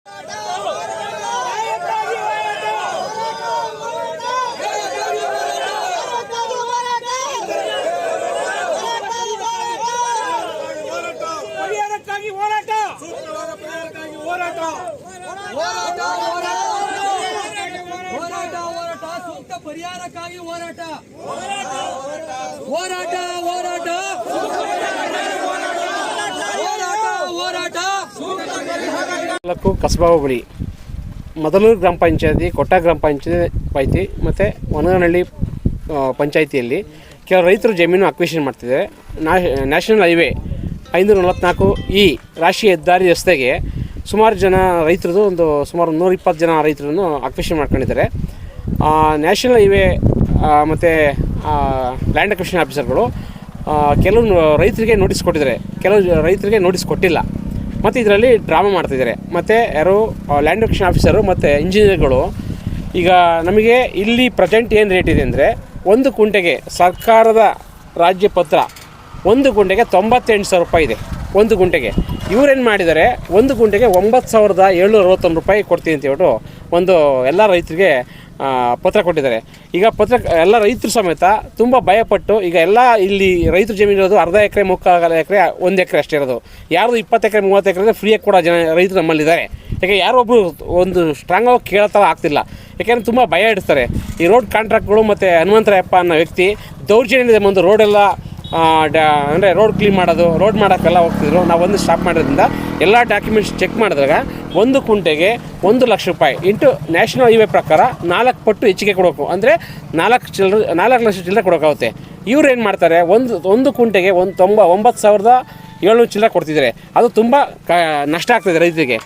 ಪರಿಹಾರಕ್ಕಾಗಿ ಹೋರಾಟ ಹೋರಾಟ ಹೋರಾಟ ಹೋರಾಟ ತಾಲೂಕು ಕಸಬಾ ಹೋಬಳಿ ಮದಲೂರು ಗ್ರಾಮ ಪಂಚಾಯತಿ, ಕೊಟ್ಟ ಗ್ರಾಮ ಪಂಚಾಯತಿ ಮತ್ತು ವನಗನಹಳ್ಳಿ ಪಂಚಾಯಿತಿಯಲ್ಲಿ ಕೆಲವು ರೈತರು ಜಮೀನು ಅಕ್ವಿಷನ್ ಮಾಡ್ತಿದ್ದಾರೆ. ನ್ಯಾಷನಲ್ ಹೈವೇ 544 ರಾಷ್ಟ್ರೀಯ ಹೆದ್ದಾರಿ ರಸ್ತೆಗೆ ಸುಮಾರು ಜನ ರೈತರದು ಸುಮಾರು 120 ಜನ ರೈತರನ್ನು ಅಕ್ವಿಷನ್ ಮಾಡ್ಕೊಂಡಿದ್ದಾರೆ. ನ್ಯಾಷನಲ್ ಹೈವೇ ಮತ್ತು ಲ್ಯಾಂಡ್ ಅಕ್ವಿಷನ್ ಆಫೀಸರ್ಗಳು ಕೆಲವು ರೈತರಿಗೆ ನೋಟಿಸ್ ಕೊಟ್ಟಿದ್ದಾರೆ, ಕೆಲವು ರೈತರಿಗೆ ನೋಟಿಸ್ ಕೊಟ್ಟಿಲ್ಲ. ಮತ್ತು ಇದರಲ್ಲಿ ಡ್ರಾಮಾ ಮಾಡ್ತಿದ್ದಾರೆ. ಮತ್ತು ಯಾರು ಲ್ಯಾಂಡ್ ಅಕ್ವಿಷನ್ ಆಫೀಸರು ಮತ್ತು ಇಂಜಿನಿಯರ್ಗಳು ಈಗ ನಮಗೆ ಇಲ್ಲಿ ಪ್ರೆಸೆಂಟ್ ಏನು ರೇಟ್ ಇದೆ ಅಂದರೆ, ಒಂದು ಕುಂಟೆಗೆ ಸರ್ಕಾರದ ರಾಜ್ಯ ಪತ್ರ 1 ಗುಂಟೆಗೆ 98,000 ರೂಪಾಯಿ ಇದೆ. 1 ಗುಂಟೆಗೆ ಇವರೇನು ಮಾಡಿದ್ದಾರೆ, 1 ಗುಂಟೆಗೆ 9,761 ರೂಪಾಯಿ ಕೊಡ್ತೀನಿ ಅಂತ ಹೇಳ್ಬಿಟ್ಟು ಒಂದು ಎಲ್ಲ ರೈತರಿಗೆ ಪತ್ರ ಕೊಟ್ಟಿದ್ದಾರೆ. ಈಗ ಪತ್ರ ಎಲ್ಲ ರೈತರು ಸಮೇತ ತುಂಬ ಭಯಪಟ್ಟು ಈಗ ಎಲ್ಲ ಇಲ್ಲಿ ರೈತರ ಜಮೀನು ಇರೋದು ಅರ್ಧ ಎಕರೆ, 3/4 ಎಕರೆ, 1 ಎಕರೆ ಅಷ್ಟೇ ಇರೋದು. ಯಾರು 20 ಎಕರೆ 30 ಎಕರೆ ಫ್ರೀಯಾಗಿ ಕೂಡ ಜನ ರೈತರು ನಮ್ಮಲ್ಲಿದ್ದಾರೆ. ಯಾಕೆ ಯಾರೊಬ್ಬರು ಒಂದು ಸ್ಟ್ರಾಂಗಾಗಿ ಕೇಳ್ತಾ ಆಗ್ತಿಲ್ಲ. ಯಾಕೆಂದರೆ ತುಂಬ ಭಯ ಇಡ್ತಾರೆ. ಈ ರೋಡ್ ಕಾಂಟ್ರಾಕ್ಟ್ಗಳು ಮತ್ತು ಹನುಮಂತರಾಯಪ್ಪ ಅನ್ನೋ ವ್ಯಕ್ತಿ ದೌರ್ಜನ್ಯದ ಒಂದು ರೋಡೆಲ್ಲ ಅಂದರೆ ರೋಡ್ ಕ್ಲೀನ್ ಮಾಡೋದು, ರೋಡ್ ಮಾಡೋಕ್ಕೆಲ್ಲ ಹೋಗ್ತಿದ್ರು. ನಾವು ಒಂದು ಸ್ಟಾಪ್ ಮಾಡೋದ್ರಿಂದ ಎಲ್ಲ ಡಾಕ್ಯುಮೆಂಟ್ಸ್ ಚೆಕ್ ಮಾಡಿದಾಗ 1 ಕುಂಟೆಗೆ 1 ಲಕ್ಷ ರೂಪಾಯಿ ಇಂಟು ನ್ಯಾಷನಲ್ ಹೈವೇ ಪ್ರಕಾರ 4 ಪಟ್ಟು ಹೆಚ್ಚಿಗೆ ಕೊಡಬೇಕು. ಅಂದರೆ 4 ಲಕ್ಷ ಚಿಲ್ಲರೆ ಕೊಡೋಕ್ಕಾಗುತ್ತೆ. ಇವ್ರು ಏನು ಮಾಡ್ತಾರೆ, ಒಂದು ಕುಂಟೆಗೆ 9,700 ಚಿಲ್ಲರೆ ಕೊಡ್ತಿದ್ದಾರೆ. ಅದು ತುಂಬ ನಷ್ಟ ಆಗ್ತದೆ ರೈತರಿಗೆ.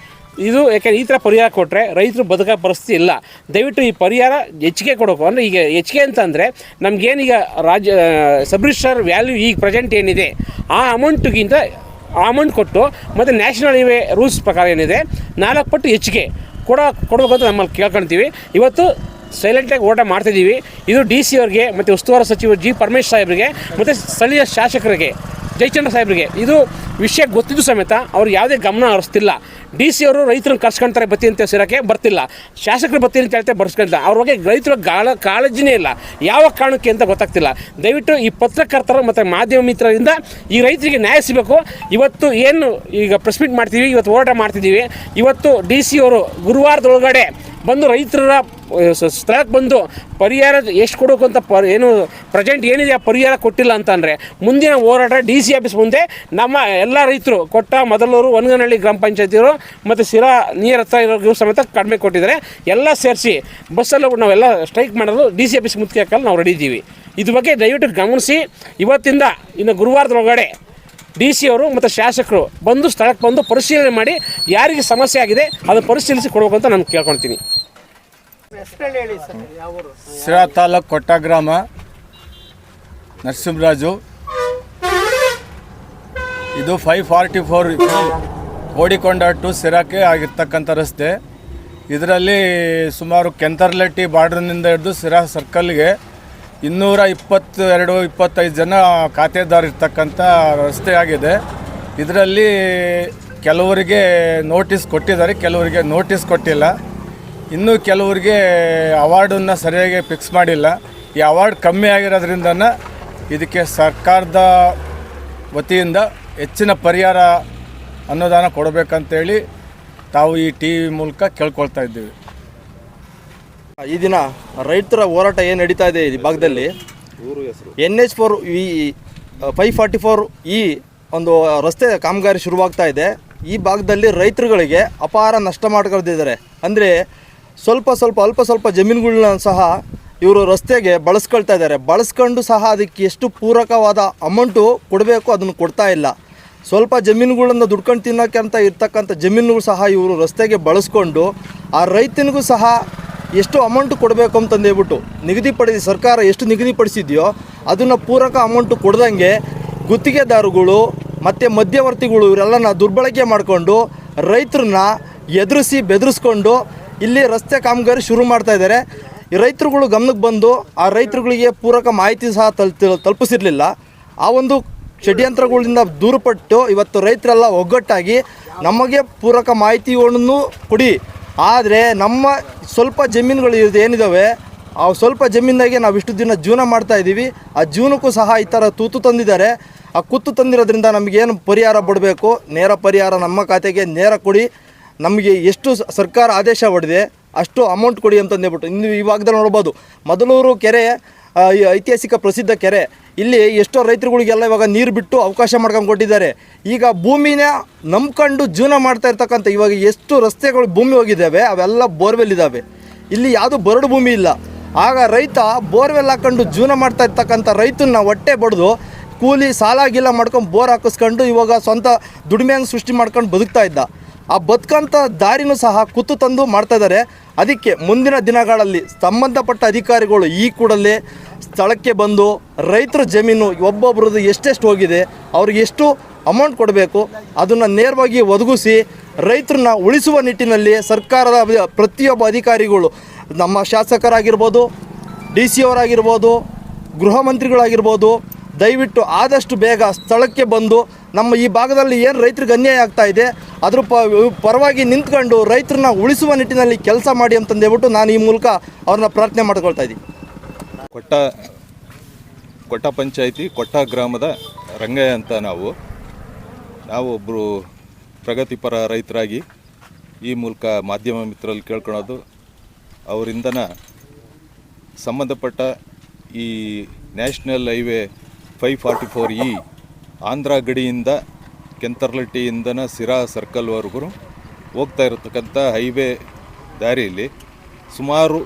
ಇದು ಯಾಕೆಂದರೆ ಈ ಥರ ಪರಿಹಾರ ಕೊಟ್ಟರೆ ರೈತರು ಬದುಕೋ ಪರಿಸ್ಥಿತಿ ಇಲ್ಲ. ದಯವಿಟ್ಟು ಈ ಪರಿಹಾರ ಹೆಚ್ಚಿಗೆ ಕೊಡಬೇಕು. ಅಂದರೆ ಈಗ ಹೆಚ್ಚಿಗೆ ಅಂತಂದರೆ ನಮಗೇನೀಗ ಸಬ್ ರಿಜಿಸ್ಟರ್ ವ್ಯಾಲ್ಯೂ ಈಗ ಪ್ರೆಸೆಂಟ್ ಏನಿದೆ ಆ ಅಮೌಂಟಿಗಿಂತ ಅಮೌಂಟ್ ಕೊಟ್ಟು ಮತ್ತು ನ್ಯಾಷನಲ್ ಹೈವೇ ರೂಲ್ಸ್ ಪ್ರಕಾರ ಏನಿದೆ 4 ಪಟ್ಟು ಹೆಚ್ಚಿಗೆ ಕೊಡಬೇಕು ಅಂತ ನಮ್ಮಲ್ಲಿ ಕೇಳ್ಕೊಳ್ತೀವಿ. ಇವತ್ತು ಸೈಲೆಂಟಾಗಿ ಹೋರಾಟ ಮಾಡ್ತಿದ್ದೀವಿ. ಇದು DC ಅವ್ರಿಗೆ ಮತ್ತು ಉಸ್ತುವಾರಿ ಸಚಿವ G. ಪರಮೇಶ್ ಸಾಹೇಬ್ರಿಗೆ ಮತ್ತು ಸ್ಥಳೀಯ ಶಾಸಕರಿಗೆ ಜಯಚಂದ್ರ ಸಾಹೇಬ್ರಿಗೆ ಇದು ವಿಷಯ ಗೊತ್ತಿದ್ದು ಸಮೇತ ಅವ್ರು ಯಾವುದೇ ಗಮನ ಹರಿಸ್ತಿಲ್ಲ. DC ಅವರು ರೈತರನ್ನು ಕರ್ಸ್ಕೊಳ್ತಾರೆ ಬತ್ತಿ ಅಂತ ಸೇರೋಕ್ಕೆ ಬರ್ತಿಲ್ಲ, ಶಾಸಕರು ಬತ್ತಿ ಅಂತ ಹೇಳ್ತಾರೆ ಬರ್ಸ್ಕೊಳ್ತಾರೆ. ಅವ್ರ ಬಗ್ಗೆ ರೈತರ ಕಾಳಜಿನೇ ಇಲ್ಲ, ಯಾವ ಕಾರಣಕ್ಕೆ ಅಂತ ಗೊತ್ತಾಗ್ತಿಲ್ಲ. ದಯವಿಟ್ಟು ಈ ಪತ್ರಕರ್ತರು ಮತ್ತು ಮಾಧ್ಯಮ ಮಿತ್ರರಿಂದ ಈ ರೈತರಿಗೆ ನ್ಯಾಯ ಸಿಗಬೇಕು. ಇವತ್ತು ಏನು ಈಗ ಪ್ರೆಸ್ ಮೀಟ್ ಮಾಡ್ತೀವಿ, ಇವತ್ತು ಹೋರಾಟ ಮಾಡ್ತಿದ್ದೀವಿ. ಇವತ್ತು DC ಅವರು ಗುರುವಾರದೊಳಗಡೆ ಬಂದು ರೈತರ ಸ್ಥಳಕ್ಕೆ ಬಂದು ಪರಿಹಾರ ಎಷ್ಟು ಕೊಡಬೇಕು ಅಂತ ಏನು ಪ್ರೆಸೆಂಟ್ ಏನಿದೆ ಆ ಪರಿಹಾರ ಕೊಟ್ಟಿಲ್ಲ ಅಂತಂದರೆ ಮುಂದಿನ ಹೋರಾಟ DC ಆಫೀಸ್ ಮುಂದೆ ನಮ್ಮ ಎಲ್ಲ ರೈತರು ಕೊಟ್ಟ ಮದಲೂರು ವನಗನಹಳ್ಳಿ ಗ್ರಾಮ ಪಂಚಾಯತಿಯವರು ಮತ್ತು ಸಿರಾ ನೀರು ಹತ್ರ ಇರೋರು ಸಮೇತ ಕಡಿಮೆ ಕೊಟ್ಟಿದ್ದಾರೆ. ಎಲ್ಲ ಸೇರಿಸಿ ಬಸ್ಸಲ್ಲಿ ನಾವೆಲ್ಲ ಸ್ಟ್ರೈಕ್ ಮಾಡೋದು DC ಆಫೀಸ್ ಮುತ್ತಿಗೆ ಹಾಕಲು ನಾವು ರೆಡಿ ಇದ್ದೀವಿ. ಇದ್ರ ಬಗ್ಗೆ ದಯವಿಟ್ಟು ಗಮನಿಸಿ. ಇವತ್ತಿಂದ ಇನ್ನು ಗುರುವಾರದೊಳಗಡೆ DC ಅವರು ಮತ್ತು ಶಾಸಕರು ಬಂದು ಸ್ಥಳಕ್ಕೆ ಬಂದು ಪರಿಶೀಲನೆ ಮಾಡಿ ಯಾರಿಗೆ ಸಮಸ್ಯೆ ಆಗಿದೆ ಅದನ್ನು ಪರಿಶೀಲಿಸಿ ಕೊಡಬೇಕು ಅಂತ ನಾನು ಕೇಳ್ಕೊಳ್ತೀನಿ. ಸಿರಾ ತಾಲೂಕು ಕೊಟ್ಟ ಗ್ರಾಮ, ನರಸಿಂಹರಾಜು. ಇದು 544 ಓಡಿಕೊಂಡ ಟು ಸಿರಾಕ್ಕೆ ಆಗಿರ್ತಕ್ಕಂಥ ರಸ್ತೆ. ಇದರಲ್ಲಿ ಸುಮಾರು ಕೆಂತರ್ಲಟ್ಟಿ ಬಾರ್ಡ್ರ್ನಿಂದ ಹಿಡಿದು ಸಿರಾ ಸರ್ಕಲ್ಗೆ 222-25 ಜನ ಖಾತೆದಾರ ಇರ್ತಕ್ಕಂಥ ರಸ್ತೆ ಆಗಿದೆ. ಇದರಲ್ಲಿ ಕೆಲವರಿಗೆ ನೋಟಿಸ್ ಕೊಟ್ಟಿದ್ದಾರೆ, ಕೆಲವರಿಗೆ ನೋಟಿಸ್ ಕೊಟ್ಟಿಲ್ಲ. ಇನ್ನೂ ಕೆಲವರಿಗೆ ಅವಾರ್ಡನ್ನು ಸರಿಯಾಗಿ ಫಿಕ್ಸ್ ಮಾಡಿಲ್ಲ. ಈ ಅವಾರ್ಡ್ ಕಮ್ಮಿ ಆಗಿರೋದ್ರಿಂದ ಇದಕ್ಕೆ ಸರ್ಕಾರದ ವತಿಯಿಂದ ಹೆಚ್ಚಿನ ಪರಿಹಾರ ಅನುದಾನ ಕೊಡಬೇಕಂತೇಳಿ ತಾವು ಈ TV ಮೂಲಕ ಕೇಳ್ಕೊಳ್ತಾ ಇದ್ದೀವಿ. ಈ ದಿನ ರೈತರ ಹೋರಾಟ ಏನು ನಡೀತಾ ಇದೆ ಈ ಭಾಗದಲ್ಲಿ, NH4 544 ಒಂದು ರಸ್ತೆ ಕಾಮಗಾರಿ ಶುರುವಾಗ್ತಾ ಇದೆ. ಈ ಭಾಗದಲ್ಲಿ ರೈತರುಗಳಿಗೆ ಅಪಾರ ನಷ್ಟ ಮಾಡ್ಕೊಳ್ತಿದ್ದಾರೆ. ಅಂದರೆ ಅಲ್ಪ ಸ್ವಲ್ಪ ಜಮೀನುಗಳನ್ನ ಸಹ ಇವರು ರಸ್ತೆಗೆ ಬಳಸ್ಕೊಳ್ತಾ ಇದ್ದಾರೆ. ಬಳಸ್ಕೊಂಡು ಸಹ ಅದಕ್ಕೆ ಎಷ್ಟು ಪೂರಕವಾದ ಅಮೌಂಟು ಕೊಡಬೇಕು ಅದನ್ನು ಕೊಡ್ತಾ ಇಲ್ಲ. ಸ್ವಲ್ಪ ಜಮೀನುಗಳನ್ನು ದುಡ್ಕೊಂಡು ತಿನ್ನೋಕ್ಕೆ ಅಂತ ಇರ್ತಕ್ಕಂಥ ಜಮೀನುಗಳು ಸಹ ಇವರು ರಸ್ತೆಗೆ ಬಳಸ್ಕೊಂಡು ಆ ರೈತನಿಗೂ ಸಹ ಎಷ್ಟು ಅಮೌಂಟ್ ಕೊಡಬೇಕು ಅಂತಂದೇಳ್ಬಿಟ್ಟು ಸರ್ಕಾರ ಎಷ್ಟು ನಿಗದಿಪಡಿಸಿದೆಯೋ ಅದನ್ನು ಪೂರಕ ಅಮೌಂಟು ಕೊಡ್ದಂಗೆ ಗುತ್ತಿಗೆದಾರಗಳು ಮತ್ತು ಮಧ್ಯವರ್ತಿಗಳು ಇವರೆಲ್ಲನ ದುರ್ಬಳಕೆ ಮಾಡಿಕೊಂಡು ರೈತರನ್ನ ಎದುರಿಸಿ ಬೆದರಿಸ್ಕೊಂಡು ಇಲ್ಲಿ ರಸ್ತೆ ಕಾಮಗಾರಿ ಶುರು ಮಾಡ್ತಾ ಇದ್ದಾರೆ. ಈ ರೈತರುಗಳು ಗಮನಕ್ಕೆ ಬಂದು ಆ ರೈತರುಗಳಿಗೆ ಪೂರಕ ಮಾಹಿತಿ ಸಹ ತಲುಪಿಸಿರಲಿಲ್ಲ. ಆ ಒಂದು ಷಡ್ಯಂತ್ರಗಳಿಂದ ದೂರಪಟ್ಟು ಇವತ್ತು ರೈತರೆಲ್ಲ ಒಗ್ಗಟ್ಟಾಗಿ ನಮಗೆ ಪೂರಕ ಮಾಹಿತಿಯನ್ನು ಕೊಡಿ. ಆದರೆ ನಮ್ಮ ಸ್ವಲ್ಪ ಜಮೀನುಗಳು ಏನಿದ್ದಾವೆ ಆ ಸ್ವಲ್ಪ ಜಮೀನಾಗೆ ನಾವು ಇಷ್ಟು ದಿನ ಜೀವನ ಮಾಡ್ತಾ ಇದ್ದೀವಿ. ಆ ಜೀವನಕ್ಕೂ ಸಹ ಈ ಥರ ತೂತು ತಂದಿದ್ದಾರೆ. ಆ ಕುತ್ತು ತಂದಿರೋದ್ರಿಂದ ನಮಗೇನು ಪರಿಹಾರ ಬಿಡಬೇಕು, ನೇರ ಪರಿಹಾರ ನಮ್ಮ ಖಾತೆಗೆ ನೇರ ಕೊಡಿ. ನಮಗೆ ಎಷ್ಟು ಸರ್ಕಾರ ಆದೇಶ ಹೊಡೆದಿದೆ ಅಷ್ಟು ಅಮೌಂಟ್ ಕೊಡಿ ಅಂತಂದೇಳ್ಬಿಟ್ಟು ಇನ್ನು ಇವಾಗದಲ್ಲಿ ನೋಡ್ಬೋದು. ಮದಲೂರು ಕೆರೆ ಈ ಐತಿಹಾಸಿಕ ಪ್ರಸಿದ್ಧ ಕೆರೆ, ಇಲ್ಲಿ ಎಷ್ಟೋ ರೈತರುಗಳಿಗೆಲ್ಲ ಇವಾಗ ನೀರು ಬಿಟ್ಟು ಅವಕಾಶ ಮಾಡ್ಕೊಂಡು ಕೊಟ್ಟಿದ್ದಾರೆ. ಈಗ ಭೂಮಿನ ನಂಬ್ಕೊಂಡು ಜೀವನ ಮಾಡ್ತಾ ಇರ್ತಕ್ಕಂಥ ಇವಾಗ ಎಷ್ಟು ರಸ್ತೆಗಳು ಭೂಮಿ ಹೋಗಿದ್ದಾವೆ ಅವೆಲ್ಲ ಬೋರ್ವೆಲ್ ಇದ್ದಾವೆ. ಇಲ್ಲಿ ಯಾವುದೂ ಬರಡು ಭೂಮಿ ಇಲ್ಲ. ಆಗ ರೈತ ಬೋರ್ವೆಲ್ ಹಾಕ್ಕೊಂಡು ಜೀವನ ಮಾಡ್ತಾ ಇರ್ತಕ್ಕಂಥ ರೈತನ ಹೊಟ್ಟೆ ಬಡ್ದು ಕೂಲಿ ಸಾಲ ಗೀಲ ಮಾಡ್ಕೊಂಡು ಬೋರ್ ಹಾಕಿಸ್ಕೊಂಡು ಇವಾಗ ಸ್ವಂತ ದುಡಿಮೆಯನ್ನು ಸೃಷ್ಟಿ ಮಾಡ್ಕೊಂಡು ಬದುಕ್ತಾ ಇದ್ದ. ಆ ಬದುಕಂಥ ದಾರಿನೂ ಸಹ ಕುತ್ತು ತಂದು ಮಾಡ್ತಾಯಿದ್ದಾರೆ. ಅದಕ್ಕೆ ಮುಂದಿನ ದಿನಗಳಲ್ಲಿ ಸಂಬಂಧಪಟ್ಟ ಅಧಿಕಾರಿಗಳು ಈ ಕೂಡಲೇ ಸ್ಥಳಕ್ಕೆ ಬಂದು ರೈತರ ಜಮೀನು ಒಬ್ಬೊಬ್ರದ್ದು ಎಷ್ಟೆಷ್ಟು ಹೋಗಿದೆ, ಅವ್ರಿಗೆ ಎಷ್ಟು ಅಮೌಂಟ್ ಕೊಡಬೇಕು ಅದನ್ನು ನೇರವಾಗಿ ಒದಗಿಸಿ ರೈತರನ್ನ ಉಳಿಸುವ ನಿಟ್ಟಿನಲ್ಲಿ ಸರ್ಕಾರದ ಪ್ರತಿಯೊಬ್ಬ ಅಧಿಕಾರಿಗಳು, ನಮ್ಮ ಶಾಸಕರಾಗಿರ್ಬೋದು, DC ಅವರಾಗಿರ್ಬೋದು, ಗೃಹ ಮಂತ್ರಿಗಳಾಗಿರ್ಬೋದು, ದಯವಿಟ್ಟು ಆದಷ್ಟು ಬೇಗ ಸ್ಥಳಕ್ಕೆ ಬಂದು ನಮ್ಮ ಈ ಭಾಗದಲ್ಲಿ ಏನು ರೈತರಿಗೆ ಅನ್ಯಾಯ ಆಗ್ತಾ ಇದೆ ಅದ್ರ ಪರವಾಗಿ ನಿಂತ್ಕೊಂಡು ರೈತರನ್ನ ಉಳಿಸುವ ನಿಟ್ಟಿನಲ್ಲಿ ಕೆಲಸ ಮಾಡಿ ಅಂತಂದೇಳ್ಬಿಟ್ಟು ನಾನು ಈ ಮೂಲಕ ಅವ್ರನ್ನ ಪ್ರಾರ್ಥನೆ ಮಾಡ್ಕೊಳ್ತಾ ಇದ್ದೀನಿ. ಕೊಟ್ಟ ಪಂಚಾಯಿತಿ ಕೊಟ್ಟ ಗ್ರಾಮದ ರಂಗಯ್ಯ ಅಂತ ನಾವು ಒಬ್ಬರು ಪ್ರಗತಿಪರ ರೈತರಾಗಿ ಈ ಮೂಲಕ ಮಾಧ್ಯಮ ಮಿತ್ರರಲ್ಲಿ ಕೇಳ್ಕೊಳೋದು, ಅವರಿಂದನ ಸಂಬಂಧಪಟ್ಟ ಈ ನ್ಯಾಷನಲ್ ಹೈವೇ 544E ಆಂಧ್ರ ಗಡಿಯಿಂದ ಕೆಂತರ್ಲಟ್ಟಿಯಿಂದನ ಸಿರಾ ಸರ್ಕಲ್ವರೆಗೂ ಹೋಗ್ತಾ ಇರತಕ್ಕಂಥ ಹೈವೇ ದಾರಿಯಲ್ಲಿ ಸುಮಾರು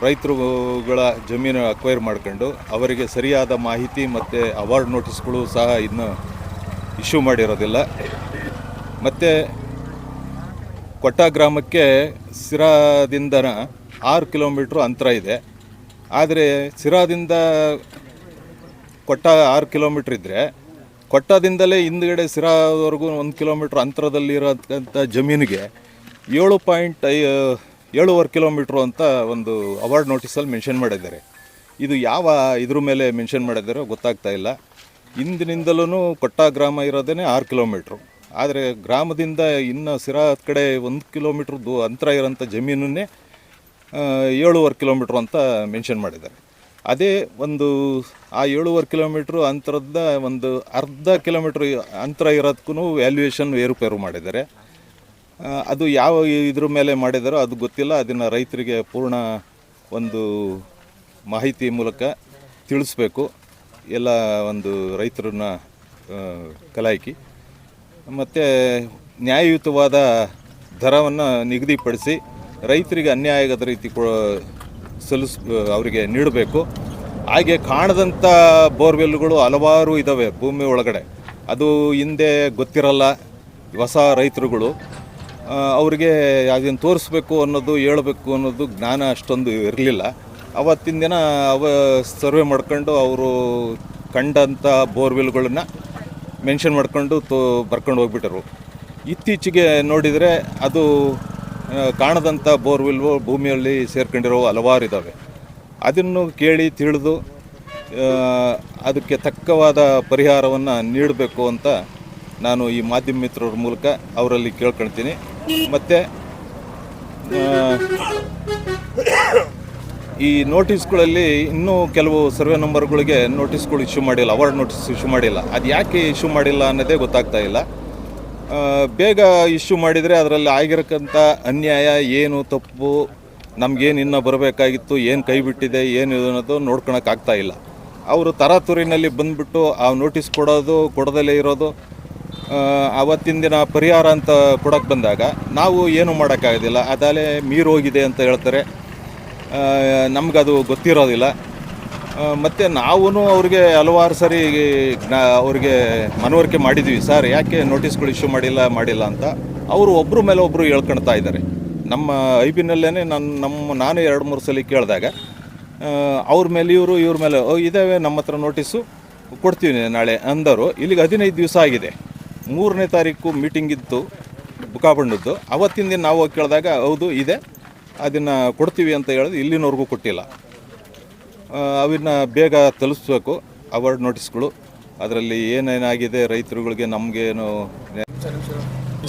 ರೈತರುಗಳ ಜಮೀನು ಅಕ್ವೈರ್ ಮಾಡ್ಕೊಂಡು ಅವರಿಗೆ ಸರಿಯಾದ ಮಾಹಿತಿ ಮತ್ತು ಅವಾರ್ಡ್ ನೋಟಿಸ್ಗಳು ಸಹ ಇನ್ನೂ ಇಶ್ಯೂ ಮಾಡಿರೋದಿಲ್ಲ. ಮತ್ತು ಕೊಟ್ಟ ಗ್ರಾಮಕ್ಕೆ ಸಿರಾದಿಂದ 6 ಕಿಲೋಮೀಟ್ರ್ ಅಂತರ ಇದೆ. ಆದರೆ ಸಿರಾದಿಂದ ಕೊಟ್ಟ 6 ಕಿಲೋಮೀಟ್ರ್ ಇದ್ದರೆ ಕೊಟ್ಟದಿಂದಲೇ ಹಿಂದುಗಡೆ ಸಿರಾವರೆಗೂ 1 ಕಿಲೋಮೀಟ್ರ್ ಅಂತರದಲ್ಲಿರೋಂಥ ಜಮೀನಿಗೆ 7.7 ಕಿಲೋಮೀಟ್ರು ಅಂತ ಒಂದು ಅವಾರ್ಡ್ ನೋಟಿಸಲ್ಲಿ ಮೆನ್ಷನ್ ಮಾಡಿದ್ದಾರೆ. ಇದು ಯಾವ ಇದ್ರ ಮೇಲೆ ಮೆನ್ಷನ್ ಮಾಡಿದ್ದಾರೋ ಗೊತ್ತಾಗ್ತಾ ಇಲ್ಲ. ಹಿಂದಿನಿಂದಲೂ ಕೊಟ್ಟ ಗ್ರಾಮ ಇರೋದೇ 6 ಕಿಲೋಮೀಟ್ರು. ಆದರೆ ಗ್ರಾಮದಿಂದ ಇನ್ನು ಸಿರಾ ಕಡೆ 1 ಕಿಲೋಮೀಟ್ರ್ ಅಂತರ ಇರೋಂಥ ಜಮೀನನ್ನೇ 7.5 ಕಿಲೋಮೀಟ್ರು ಅಂತ ಮೆನ್ಷನ್ ಮಾಡಿದ್ದಾರೆ. ಅದೇ ಒಂದು ಆ 7.5 ಕಿಲೋಮೀಟ್ರು ಅಂತರದ ಒಂದು ಅರ್ಧ ಕಿಲೋಮೀಟ್ರ್ ಅಂತರ ಇರೋದಕ್ಕೂ ವ್ಯಾಲ್ಯೂಯೇಷನ್ ಏರುಪೇರು ಮಾಡಿದ್ದಾರೆ. ಅದು ಯಾವ ಇದ್ರ ಮೇಲೆ ಮಾಡಿದಾರೋ ಅದು ಗೊತ್ತಿಲ್ಲ. ಅದನ್ನು ರೈತರಿಗೆ ಪೂರ್ಣ ಒಂದು ಮಾಹಿತಿ ಮೂಲಕ ತಿಳಿಸ್ಬೇಕು. ಎಲ್ಲ ಒಂದು ರೈತರನ್ನ ಕಲಾಯಿಕಿ ಮತ್ತು ನ್ಯಾಯಯುತವಾದ ದರವನ್ನು ನಿಗದಿಪಡಿಸಿ ರೈತರಿಗೆ ಅನ್ಯಾಯ ಆಗದ ರೀತಿ ಅವರಿಗೆ ನೀಡಬೇಕು. ಹಾಗೆ ಕಾಣದಂಥ ಬೋರ್ವೆಲ್ಗಳು ಹಲವಾರು ಇದ್ದಾವೆ ಭೂಮಿ ಒಳಗಡೆ. ಅದು ಹಿಂದೆ ಗೊತ್ತಿರಲ್ಲ ಹೊಸ ರೈತರುಗಳು, ಅವರಿಗೆ ಅದನ್ನು ತೋರಿಸ್ಬೇಕು ಅನ್ನೋದು, ಹೇಳಬೇಕು ಅನ್ನೋದು ಜ್ಞಾನ ಅಷ್ಟೊಂದು ಇರಲಿಲ್ಲ. ಅವತ್ತಿನ ದಿನ ಸರ್ವೆ ಮಾಡ್ಕೊಂಡು ಅವರು ಕಂಡಂಥ ಬೋರ್ವೆಲ್ಗಳನ್ನು ಮೆನ್ಷನ್ ಮಾಡ್ಕೊಂಡು ಬರ್ಕೊಂಡು ಹೋಗ್ಬಿಟ್ಟರು. ಇತ್ತೀಚೆಗೆ ನೋಡಿದರೆ ಅದು ಕಾಣದಂಥ ಬೋರ್ವೆಲ್ ಭೂಮಿಯಲ್ಲಿ ಸೇರ್ಕೊಂಡಿರೋ ಹಲವಾರು ಇದ್ದಾವೆ. ಅದನ್ನು ಕೇಳಿ ತಿಳಿದು ಅದಕ್ಕೆ ತಕ್ಕವಾದ ಪರಿಹಾರವನ್ನು ನೀಡಬೇಕು ಅಂತ ನಾನು ಈ ಮಾಧ್ಯಮ ಮಿತ್ರರ ಮೂಲಕ ಅವರಲ್ಲಿ ಕೇಳ್ಕೊಳ್ತೀನಿ. ಮತ್ತು ಈ ನೋಟಿಸ್ಗಳಲ್ಲಿ ಇನ್ನೂ ಕೆಲವು ಸರ್ವೆ ನಂಬರ್ಗಳಿಗೆ ನೋಟಿಸ್ಗಳು ಇಶ್ಯೂ ಮಾಡಿಲ್ಲ, ಅವಾರ್ಡ್ ನೋಟಿಸ್ ಇಶ್ಯೂ ಮಾಡಿಲ್ಲ. ಅದು ಯಾಕೆ ಇಶ್ಯೂ ಮಾಡಿಲ್ಲ ಅನ್ನೋದೇ ಗೊತ್ತಾಗ್ತಾ ಇಲ್ಲ. ಬೇಗ ಇಶ್ಯೂ ಮಾಡಿದರೆ ಅದರಲ್ಲಿ ಆಗಿರಕ್ಕಂಥ ಅನ್ಯಾಯ ಏನು, ತಪ್ಪು, ನಮಗೇನು ಇನ್ನೂ ಬರಬೇಕಾಗಿತ್ತು, ಏನು ಕೈ ಬಿಟ್ಟಿದೆ, ಏನು ಅನ್ನೋದು ನೋಡ್ಕೊಳಕ್ಕಾಗ್ತಾ ಇಲ್ಲ. ಅವರು ತರಾತುರಿನಲ್ಲಿ ಬಂದುಬಿಟ್ಟು ಆ ನೋಟಿಸ್ ಕೊಡದಲ್ಲೇ ಇರೋದು, ಅವತ್ತಿನ ದಿನ ಪರಿಹಾರ ಅಂತ ಕೊಡೋಕ್ಕೆ ಬಂದಾಗ ನಾವು ಏನು ಮಾಡೋಕ್ಕಾಗೋದಿಲ್ಲ, ಅದಾಲೆ ಮೀರೋಗಿದೆ ಅಂತ ಹೇಳ್ತಾರೆ. ನಮಗದು ಗೊತ್ತಿರೋದಿಲ್ಲ. ಮತ್ತು ನಾವೂ ಅವ್ರಿಗೆ ಹಲವಾರು ಸರಿ ಅವ್ರಿಗೆ ಮನವರಿಕೆ ಮಾಡಿದ್ವಿ, ಸರ್ ಯಾಕೆ ನೋಟಿಸ್ಗಳು ಇಶ್ಯೂ ಮಾಡಿಲ್ಲ ಅಂತ. ಅವರು ಒಬ್ಬರ ಮೇಲೆ ಒಬ್ಬರು ಹೇಳ್ಕೊಳ್ತಾ ಇದ್ದಾರೆ. ನಮ್ಮ ಐಬಿನಲ್ಲೇ ನಾನು 2-3 ಸಲ ಕೇಳಿದಾಗ ಅವ್ರ ಮೇಲೆ ಇವ್ರ ಮೇಲೆ ಇದ್ದಾವೆ, ನಮ್ಮ ಹತ್ರ ನೋಟಿಸು ಕೊಡ್ತೀವಿ ನಾಳೆ ಅಂದರು. ಇಲ್ಲಿಗೆ 15 ದಿವಸ ಆಗಿದೆ. 3ನೇ ತಾರೀಕು ಮೀಟಿಂಗ್ ಇತ್ತು ಬುಕ್ಕಾಬಂಡದ್ದು. ಅವತ್ತಿನ ದಿನ ನಾವು ಕೇಳಿದಾಗ ಹೌದು ಇದೆ, ಅದನ್ನು ಕೊಡ್ತೀವಿ ಅಂತ ಹೇಳಿದ್ರು. ಇಲ್ಲಿನವರೆಗೂ ಕೊಟ್ಟಿಲ್ಲ. ಅವನ್ನ ಬೇಗ ತಲುಪಿಸ್ಬೇಕು ಅವಾರ್ಡ್ ನೋಟಿಸ್ಗಳು. ಅದರಲ್ಲಿ ಏನೇನಾಗಿದೆ ರೈತರುಗಳಿಗೆ, ನಮಗೇನು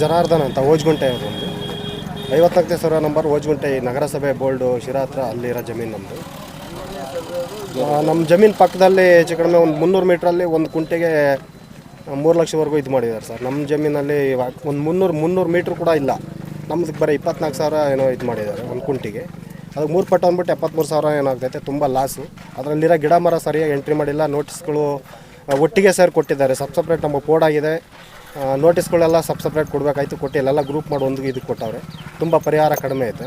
ಜನಾರ್ದನ್ ಅಂತ ಓಜ್ಗುಂಟೆ ಒಂದು 54ನೇ ಸರ್ವೆ ನಂಬರ್ ಓಜ್ಗುಂಟೆ ನಗರಸಭೆ ಬೋಲ್ಡು ಶಿರಾ ಹತ್ರ ಅಲ್ಲಿರೋ ಜಮೀನು ನಮ್ಮದು. ನಮ್ಮ ಜಮೀನು ಪಕ್ಕದಲ್ಲಿ ಹೆಚ್ಚು ಕಡಿಮೆ ಒಂದು 300 ಮೀಟ್ರಲ್ಲಿ ಒಂದು ಕುಂಟೆಗೆ 3 ಲಕ್ಷವರೆಗೂ ಇದು ಮಾಡಿದ್ದಾರೆ ಸರ್. ನಮ್ಮ ಜಮೀನಲ್ಲಿ ಒಂದು 300 ಮೀಟ್ರ್ ಕೂಡ ಇಲ್ಲ. ನಮ್ಮದಕ್ಕೆ ಬರೀ 24,000 ಏನೋ ಇದು ಮಾಡಿದ್ದಾರೆ ಒಂದು ಕುಂಟಿಗೆ. ಅದಕ್ಕೆ 3 ಪಟ್ಟು ಅಂದ್ಬಿಟ್ಟು 73,000 ಏನಾಗ್ತೈತೆ, ತುಂಬ ಲಾಸು. ಅದರಲ್ಲಿರೋ ಗಿಡ ಮರ ಸರಿಯಾಗಿ ಎಂಟ್ರಿ ಮಾಡಿಲ್ಲ. ನೋಟಿಸ್ಗಳು ಒಟ್ಟಿಗೆ ಸೇರಿ ಕೊಟ್ಟಿದ್ದಾರೆ, ಸಪ್ರೇಟ್ ನಮಗೆ ಕೋಡ್ ಆಗಿದೆ. ನೋಟಿಸ್ಗಳೆಲ್ಲ ಸಪ್ರೇಟ್ ಕೊಡಬೇಕಾಯ್ತು, ಕೊಟ್ಟಿಲ್ಲ. ಎಲ್ಲ ಗ್ರೂಪ್ ಮಾಡಿ ಒಂದು ಇದಕ್ಕೆ ಕೊಟ್ಟವ್ರೆ. ತುಂಬ ಪರಿಹಾರ ಕಡಿಮೆ ಐತೆ.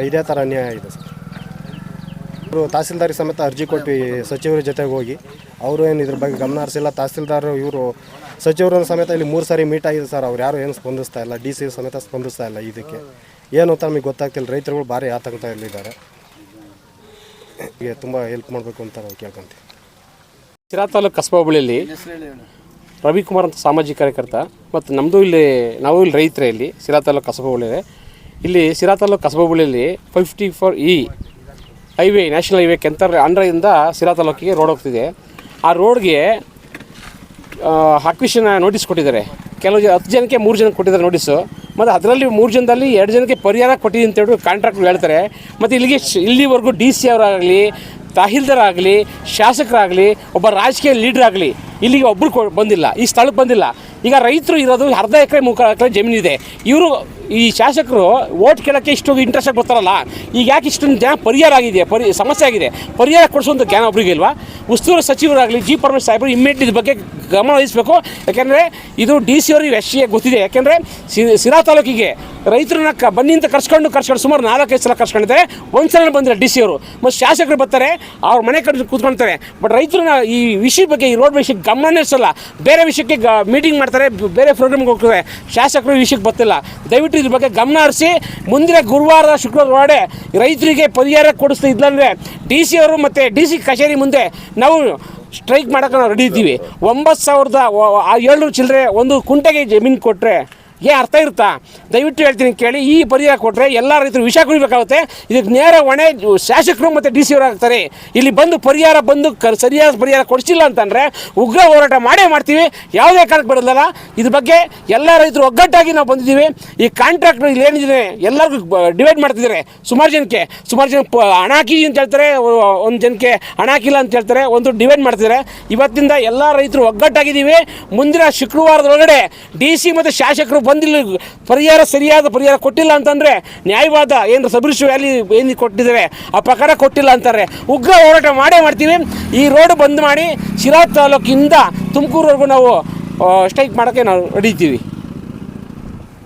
ಇದೇ ಥರ ಅನ್ಯಾಯ ಇದೆ ಸರ್. ಅವರು ತಹಸೀಲ್ದಾರಿ ಸಮೇತ ಅರ್ಜಿ ಕೊಟ್ಟು ಸಚಿವರ ಜೊತೆಗೆ ಹೋಗಿ ಅವರು ಏನು ಇದ್ರ ಬಗ್ಗೆ ಗಮನ ಹರಿಸಿಲ್ಲ. ತಹಸೀಲ್ದಾರ್ ಇವರು ಸಚಿವರ ಸಮೇತ ಇಲ್ಲಿ 3 ಸಾರಿ ಮೀಟ್ ಆಗಿದೆ ಸರ್. ಅವ್ರು ಯಾರು ಏನು ಸ್ಪಂದಿಸ್ತಾ ಇಲ್ಲ, DC ಸಮೇತ ಸ್ಪಂದಿಸ್ತಾ ಇಲ್ಲ. ಇದಕ್ಕೆ ಏನು ಅಂತ ನಮಗೆ ಗೊತ್ತಾಗ್ತಿಲ್ಲ. ರೈತರುಗಳು ಭಾರಿ ಆತಂಕದಲ್ಲಿದ್ದಾರೆ. ಹೀಗೆ ತುಂಬ ಹೆಲ್ಪ್ ಮಾಡಬೇಕು ಅಂತ ನಾವು ಕೇಳ್ಕೊಂತೀವಿ. ಶಿರಾ ತಾಲೂಕು ಕಸಬಾ ಹೋಬಳಿಯಲ್ಲಿ ರವಿಕುಮಾರ್ ಅಂತ ಸಾಮಾಜಿಕ ಕಾರ್ಯಕರ್ತ ಮತ್ತು ನಮ್ಮದು ನಾವು ಇಲ್ಲಿ ರೈತರೇ. ಇಲ್ಲಿ ಶಿರಾ ತಾಲೂಕು ಕಸಬಾ ಹೋಬಳಿ, ಇಲ್ಲಿ ಶಿರಾ ತಾಲೂಕು ಕಸಬಾ ಹೋಬಳಿಯಲ್ಲಿ 54E ಹೈವೇ, ನ್ಯಾಷನಲ್ ಹೈವೇ ಆಂಧ್ರದಿಂದ ಶಿರಾ ತಾಲೂಕಿಗೆ ರೋಡ್ ಹೋಗ್ತಿದೆ. ಆ ರೋಡ್ಗೆ ಅಕ್ವಿಷನ್ ನೋಟಿಸ್ ಕೊಟ್ಟಿದ್ದಾರೆ. ಕೆಲವು 10 ಜನಕ್ಕೆ 3 ಜನಕ್ಕೆ ಕೊಟ್ಟಿದ್ದಾರೆ ನೋಟಿಸು. ಮತ್ತು ಅದರಲ್ಲಿ 3 ಜನದಲ್ಲಿ 2 ಜನಕ್ಕೆ ಪರಿಹಾರ ಕೊಟ್ಟಿದ್ದೀನಿ ಅಂತೇಳಿ ಕಾಂಟ್ರಾಕ್ಟ್ರು ಹೇಳ್ತಾರೆ. ಮತ್ತು ಇಲ್ಲಿವರೆಗೂ DC ಅವರಾಗಲಿ, ತಹಸೀಲ್ದಾರ್ ಆಗಲಿ, ಶಾಸಕರಾಗಲಿ, ಒಬ್ಬ ರಾಜಕೀಯ ಲೀಡ್ರ್ ಆಗಲಿ ಇಲ್ಲಿಗೆ ಒಬ್ಬರು ಬಂದಿಲ್ಲ, ಈ ಸ್ಥಳಕ್ಕೆ ಬಂದಿಲ್ಲ. ಈಗ ರೈತರು ಇರೋದು 1/2 ಎಕರೆ 3 ಎಕರೆ ಜಮೀನಿದೆ. ಇವರು ಈ ಶಾಸಕರು ಓಟ್ ಕೇಳೋಕ್ಕೆ ಇಷ್ಟು ಇಂಟ್ರೆಸ್ಟಾಗಿ ಬರ್ತಾರಲ್ಲ, ಈಗ ಯಾಕೆ ಇಷ್ಟೊಂದು ಜನ ಪರಿಹಾರ ಆಗಿದೆ, ಸಮಸ್ಯೆ ಆಗಿದೆ, ಪರಿಹಾರ ಕೊಡಿಸುವಂಥ ಜ್ಞಾನ ಒಬ್ರಿಗೆ ಇಲ್ವಾ? ಉಸ್ತುವಾರಿ ಸಚಿವರಾಗಲಿ G. ಪರಮೇಶ್ವರ್ ಸಾಹೇಬರು ಇಮ್ಮಿಡಿಯೇಟ್ ಇದ್ರ ಬಗ್ಗೆ ಗಮನ ವಹಿಸಬೇಕು. ಯಾಕೆಂದರೆ ಇದು DC ಅವ್ರಿಗೆ ಹೆಚ್ಚಿಗೆ ಗೊತ್ತಿದೆ. ಯಾಕೆಂದರೆ ಶಿರಾ ತಾಲೂಕಿಗೆ ರೈತರನ್ನ ಬನ್ನಿ ಅಂತ ಕರ್ಸ್ಕೊಂಡು ಸುಮಾರು 4-5 ಸಲ ಕರ್ಸ್ಕೊಂಡಿದ್ದಾರೆ. ಒಂದು ಸಲ ಬಂದಿಲ್ಲ DC ಅವರು. ಮತ್ತು ಶಾಸಕರು ಬರ್ತಾರೆ, ಅವ್ರ ಮನೆ ಕಡೆ ಕೂತ್ಕೊಳ್ತಾರೆ. ಬಟ್ ರೈತರನ್ನ ಈ ವಿಷಯದ ಬಗ್ಗೆ, ಈ ರೋಡ್ ವಿಷಯಕ್ಕೆ ಗಮನನೇ ಇರಿಸಲ್ಲ. ಬೇರೆ ವಿಷಯಕ್ಕೆ ಮೀಟಿಂಗ್ ಮಾಡ್ತಾರೆ, ಬೇರೆ ಪ್ರೋಗ್ರಾಮ್ಗೆ ಹೋಗ್ತಾರೆ. ಶಾಸಕರು ಈ ವಿಷಯಕ್ಕೆ ಬರ್ತಿಲ್ಲ. ದಯವಿಟ್ಟು ಇದ್ರ ಬಗ್ಗೆ ಗಮನ ಹರಿಸಿ ಮುಂದಿನ ಗುರುವಾರ ಶುಕ್ರವಾರ ಒಳಗಡೆ ರೈತರಿಗೆ ಪರಿಹಾರ ಕೊಡಿಸ್ತಾ ಇದ್ದಂದರೆ DC ಅವರು ಮತ್ತು DC ಕಚೇರಿ ಮುಂದೆ ನಾವು ಸ್ಟ್ರೈಕ್ ಮಾಡೋಕೆ ನಾವು ರೆಡಿ ಇದ್ದೀವಿ. 9,700 ಚಿಲ್ಲರೆ ಒಂದು ಕುಂಟೆಗೆ ಜಮೀನು ಕೊಟ್ಟರೆ ಅರ್ಥ ಇರುತ್ತಾ? ದಯವಿಟ್ಟು ಹೇಳ್ತೀನಿ ಕೇಳಿ. ಈ ಪರಿಹಾರ ಕೊಟ್ಟರೆ ಎಲ್ಲ ರೈತರು ವಿಷ ಕುಡಿಬೇಕಾಗುತ್ತೆ. ಇದಕ್ಕೆ ನೇರ ಹೊಣೆ ಶಾಸಕರು ಮತ್ತು DC ಅವರು ಆಗ್ತಾರೆ. ಇಲ್ಲಿ ಬಂದು ಸರಿಯಾದ ಪರಿಹಾರ ಕೊಡಿಸಿಲ್ಲ ಅಂತಂದರೆ ಉಗ್ರ ಹೋರಾಟ ಮಾಡೇ ಮಾಡ್ತೀವಿ. ಯಾವುದೇ ಕಾರಣಕ್ಕೆ ಬರೋದಲ್ಲ. ಇದ್ರ ಬಗ್ಗೆ ಎಲ್ಲ ರೈತರು ಒಗ್ಗಟ್ಟಾಗಿ ನಾವು ಬಂದಿದ್ದೀವಿ. ಈ ಕಾಂಟ್ರಾಕ್ಟ್ರು ಇಲ್ಲಿ ಏನಿದೆ ಎಲ್ಲರಿಗೂ ಡಿವೈಡ್ ಮಾಡ್ತಿದ್ದಾರೆ. ಸುಮಾರು ಜನ ಹಣ ಹಾಕಿ ಅಂತ ಹೇಳ್ತಾರೆ, ಒಂದು ಜನಕ್ಕೆ ಹಣ ಹಾಕಿಲ್ಲ ಅಂತ ಹೇಳ್ತಾರೆ, ಒಂದು ಡಿವೈಡ್ ಮಾಡ್ತಿದ್ದಾರೆ. ಇವತ್ತಿಂದ ಎಲ್ಲ ರೈತರು ಒಗ್ಗಟ್ಟಾಗಿದ್ದೀವಿ. ಮುಂದಿನ ಶುಕ್ರವಾರದೊಳಗಡೆ DC ಮತ್ತು ಶಾಸಕರು ಬಂದಿಲ್ಲ, ಸರಿಯಾದ ಪರಿಹಾರ ಕೊಟ್ಟಿಲ್ಲ ಅಂತಂದರೆ ನ್ಯಾಯವಾದ ಏನು ಸಬ್ ವ್ಯಾಲಿ ಏನು ಕೊಟ್ಟಿದ್ದಾರೆ ಆ ಪ್ರಕಾರ ಕೊಟ್ಟಿಲ್ಲ ಅಂತಾರೆ. ಉಗ್ರ ಹೋರಾಟ ಮಾಡೇ ಮಾಡ್ತೀವಿ. ಈ ರೋಡ್ ಬಂದ್ ಮಾಡಿ ಶಿರಾ ತಾಲೂಕಿಂದ ತುಮಕೂರುವರೆಗೂ ನಾವು ಸ್ಟ್ರೈಕ್ ಮಾಡೋಕ್ಕೆ ನಾವು ನಡೀತೀವಿ.